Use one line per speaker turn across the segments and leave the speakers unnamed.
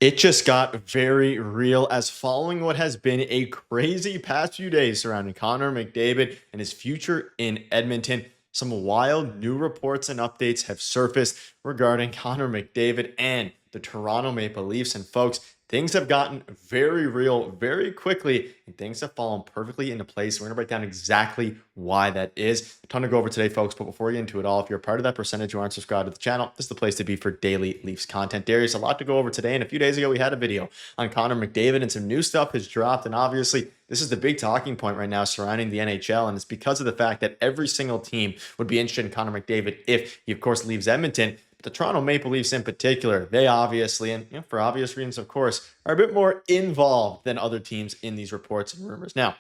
It just got very real as following what has been a crazy past few days surrounding Connor McDavid and his future in Edmonton. Some wild new reports and updates have surfaced regarding Connor McDavid and the Toronto Maple Leafs. And folks, things have gotten very real very quickly and things have fallen perfectly into place. We're going to break down exactly why that is. A ton to go over today, folks. But before we get into it all, if you're a part of that percentage who aren't subscribed to the channel, this is the place to be for daily Leafs content. Darius, a lot to go over today. And a few days ago, we had a video on Connor McDavid and some new stuff has dropped. And obviously, this is the big talking point right now surrounding the NHL. And it's because of the fact that every single team would be interested in Connor McDavid if he, of course, leaves Edmonton. The Toronto Maple Leafs in particular, they obviously, and for obvious reasons, of course, are a bit more involved than other teams in these reports and rumors. Now,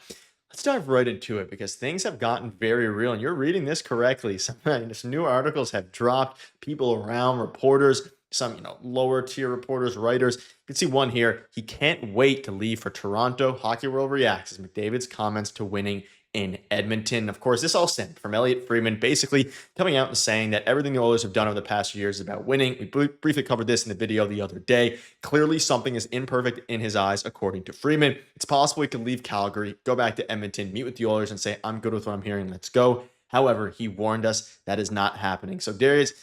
let's dive right into it because things have gotten very real, and you're reading this correctly. Some new articles have dropped. People around, reporters, some lower tier reporters, writers. You can see one here. He can't wait to leave for Toronto. Hockey World reacts as McDavid's comments to winning in Edmonton. Of course, this all stemmed from Elliotte Friedman basically coming out and saying that everything the Oilers have done over the past few years is about winning. We briefly covered this in the video the other day. Clearly, something is imperfect in his eyes, according to Friedman. It's possible he could leave Calgary, go back to Edmonton, meet with the Oilers, and say, I'm good with what I'm hearing, let's go. However, he warned us that is not happening. So, Darius,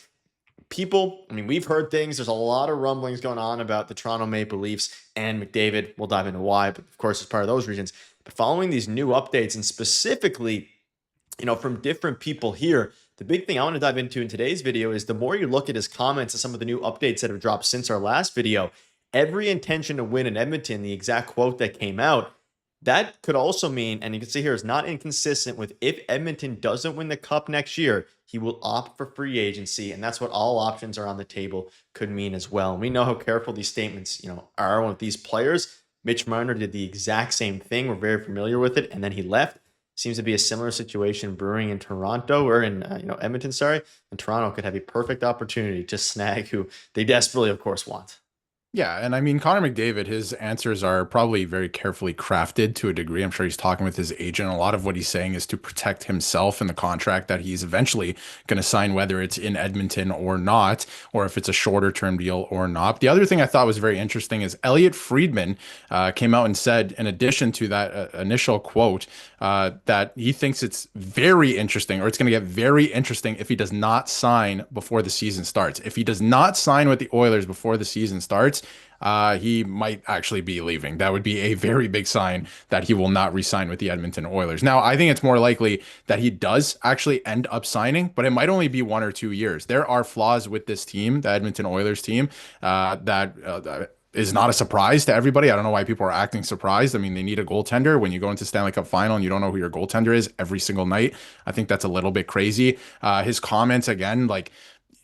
we've heard things. There's a lot of rumblings going on about the Toronto Maple Leafs and McDavid. We'll dive into why, but of course, it's part of those reasons. But following these new updates and specifically, from different people here, the big thing I want to dive into in today's video is the more you look at his comments and some of the new updates that have dropped since our last video, every intention to win in Edmonton, the exact quote that came out, that could also mean, and you can see here, is not inconsistent with if Edmonton doesn't win the cup next year, he will opt for free agency. And that's what all options are on the table could mean as well. And we know how careful these statements, are with these players. Mitch Marner did the exact same thing. We're very familiar with it. And then he left. Seems to be a similar situation brewing in Toronto or in, Edmonton, sorry. And Toronto could have a perfect opportunity to snag who they desperately, of course, want.
Yeah, and I mean, Connor McDavid, his answers are probably very carefully crafted to a degree. I'm sure he's talking with his agent. A lot of what he's saying is to protect himself and the contract that he's eventually going to sign, whether it's in Edmonton or not, or if it's a shorter term deal or not. The other thing I thought was very interesting is Elliotte Friedman came out and said, in addition to that initial quote, that he thinks it's very interesting, or it's going to get very interesting if he does not sign before the season starts. If he does not sign with the Oilers before the season starts, he might actually be leaving. That would be a very big sign that he will not re-sign with the Edmonton Oilers. Now, I think it's more likely that he does actually end up signing, but it might only be 1 or 2 years. There are flaws with this team, the Edmonton Oilers team, that is not a surprise to everybody. I don't know why people are acting surprised. I mean, they need a goaltender. When you go into Stanley Cup final and you don't know who your goaltender is every single night, I think that's a little bit crazy. His comments, again, like,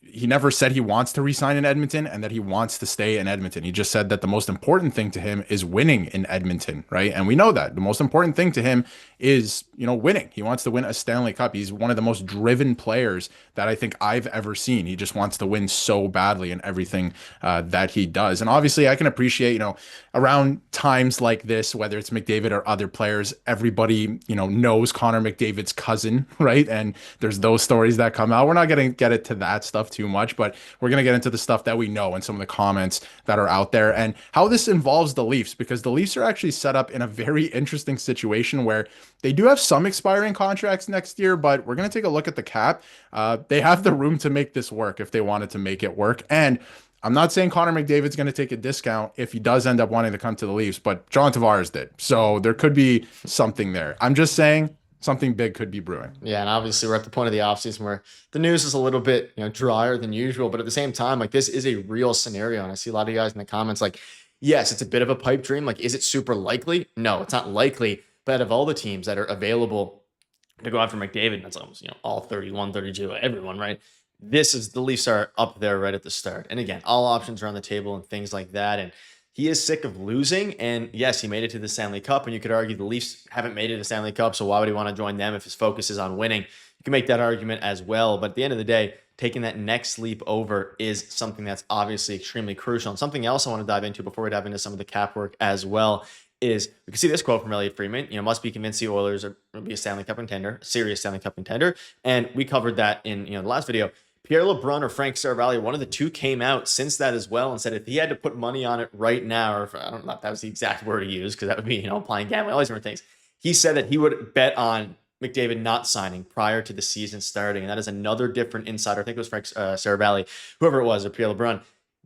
he never said he wants to resign in Edmonton and that he wants to stay in Edmonton. He just said that the most important thing to him is winning in Edmonton, right? And we know that the most important thing to him is, winning. He wants to win a Stanley Cup. He's one of the most driven players that I think I've ever seen. He just wants to win so badly in everything that he does. And obviously, I can appreciate, around times like this, whether it's McDavid or other players, everybody, knows Connor McDavid's cousin, right? And there's those stories that come out. We're not going to get into that stuff too much, but we're going to get into the stuff that we know and some of the comments that are out there and how this involves the Leafs, because the Leafs are actually set up in a very interesting situation where they do have some expiring contracts next year, but we're going to take a look at the cap. They have the room to make this work if they wanted to make it work. And I'm not saying Connor McDavid's going to take a discount if he does end up wanting to come to the Leafs, but John Tavares did. So there could be something there. I'm just saying something big could be brewing.
Yeah, and obviously we're at the point of the offseason where the news is a little bit, drier than usual, but at the same time, like, this is a real scenario. And I see a lot of you guys in the comments like, yes, it's a bit of a pipe dream. Like, is it super likely? No, it's not likely. But out of all the teams that are available to go after McDavid, that's almost, all 31, 32, everyone, right? The Leafs are up there right at the start. And again, all options are on the table and things like that. And he is sick of losing. And yes, he made it to the Stanley Cup. And you could argue the Leafs haven't made it to the Stanley Cup. So why would he want to join them if his focus is on winning? You can make that argument as well. But at the end of the day, taking that next leap over is something that's obviously extremely crucial. And something else I want to dive into before we dive into some of the cap work as well is we can see this quote from Elliotte Friedman, must be convinced the Oilers are going to be a Stanley Cup contender, a serious Stanley Cup contender. And we covered that in, the last video. Pierre LeBrun or Frank Saravalli, one of the two came out since that as well and said if he had to put money on it right now, or if, I don't know if that was the exact word he used because that would be, applying gambling, all these different things. He said that he would bet on McDavid not signing prior to the season starting. And that is another different insider. I think it was Frank Saravalli, whoever it was, or Pierre LeBrun.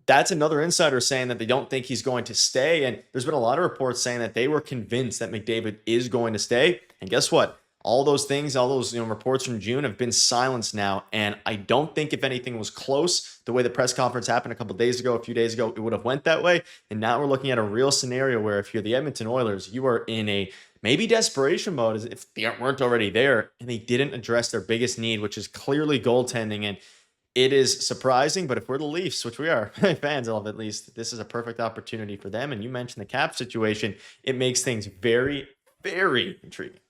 That's another insider saying that they don't think he's going to stay. And there's been a lot of reports saying that they were convinced that McDavid is going to stay. And guess what? All those things, all those reports from June have been silenced now. And I don't think if anything was close, the way the press conference happened a few days ago, it would have went that way. And now we're looking at a real scenario where if you're the Edmonton Oilers, you are in a maybe desperation mode as if they weren't already there and they didn't address their biggest need, which is clearly goaltending. And it is surprising, but if we're the Leafs, which we are, fans of at least, this is a perfect opportunity for them. And you mentioned the cap situation. It makes things very, very intriguing.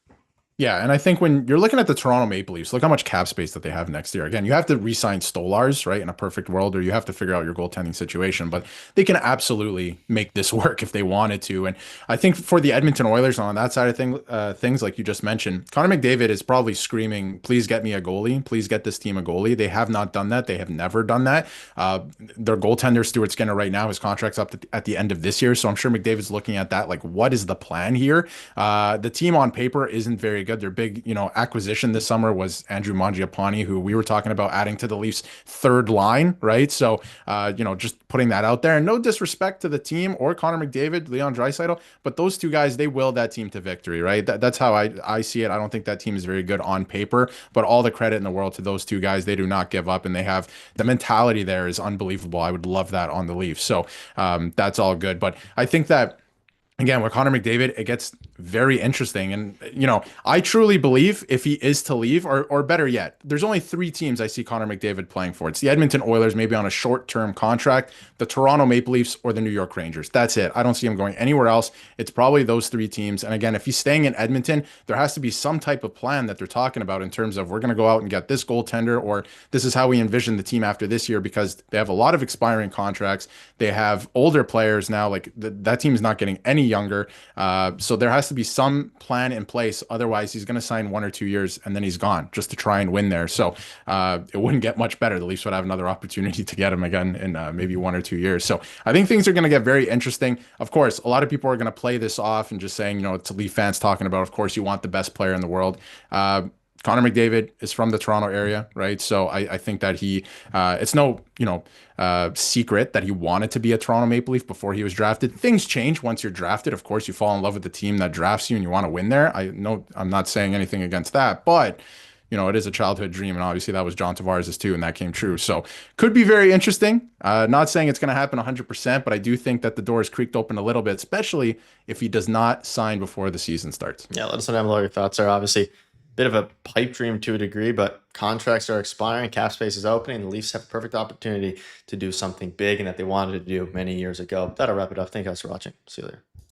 Yeah, and I think when you're looking at the Toronto Maple Leafs, look how much cap space that they have next year. Again, you have to re-sign Stolars, right, in a perfect world, or you have to figure out your goaltending situation. But they can absolutely make this work if they wanted to. And I think for the Edmonton Oilers on that side of things, like you just mentioned, Connor McDavid is probably screaming, "Please get me a goalie. Please get this team a goalie." They have not done that. They have never done that. Their goaltender, Stuart Skinner, right now, his contract's up at the end of this year. So I'm sure McDavid's looking at that, like, what is the plan here? The team on paper isn't very good. Their big, acquisition this summer was Andrew Mangiapane, who we were talking about adding to the Leafs' third line, right? So, just putting that out there. And no disrespect to the team or Connor McDavid, Leon Draisaitl, but those two guys, they willed that team to victory, right? That's how I see it. I don't think that team is very good on paper, but all the credit in the world to those two guys. They do not give up, and they have the mentality there is unbelievable. I would love that on the Leafs. So that's all good. But I think that, again, with Connor McDavid, it gets very interesting. And, I truly believe if he is to leave, or better yet, there's only three teams I see Connor McDavid playing for. It's the Edmonton Oilers, maybe on a short-term contract, the Toronto Maple Leafs, or the New York Rangers. That's it. I don't see him going anywhere else. It's probably those three teams. And again, if he's staying in Edmonton, there has to be some type of plan that they're talking about in terms of we're going to go out and get this goaltender, or this is how we envision the team after this year, because they have a lot of expiring contracts. They have older players now. Like that team is not getting any younger. So there has to be some plan in place. Otherwise, he's going to sign 1 or 2 years and then he's gone just to try and win there. So it wouldn't get much better. The Leafs would have another opportunity to get him again in maybe 1 or 2 years. So I think things are going to get very interesting. Of course, a lot of people are going to play this off and just saying, to Leaf fans talking about, of course, you want the best player in the world. Connor McDavid is from the Toronto area, right? So I think that it's no, secret that he wanted to be a Toronto Maple Leaf before he was drafted. Things change once you're drafted. Of course, you fall in love with the team that drafts you and you want to win there. I know I'm not saying anything against that, but it is a childhood dream, and obviously that was John Tavares's too, and that came true. So could be very interesting. Not saying it's going to happen 100%, but I do think that the door is creaked open a little bit, especially if he does not sign before the season starts.
Yeah, let us know what your thoughts are. Obviously, bit of a pipe dream to a degree, but contracts are expiring, cap space is opening, and the Leafs have a perfect opportunity to do something big and that they wanted to do many years ago. That'll wrap it up. Thank you guys for watching. See you later.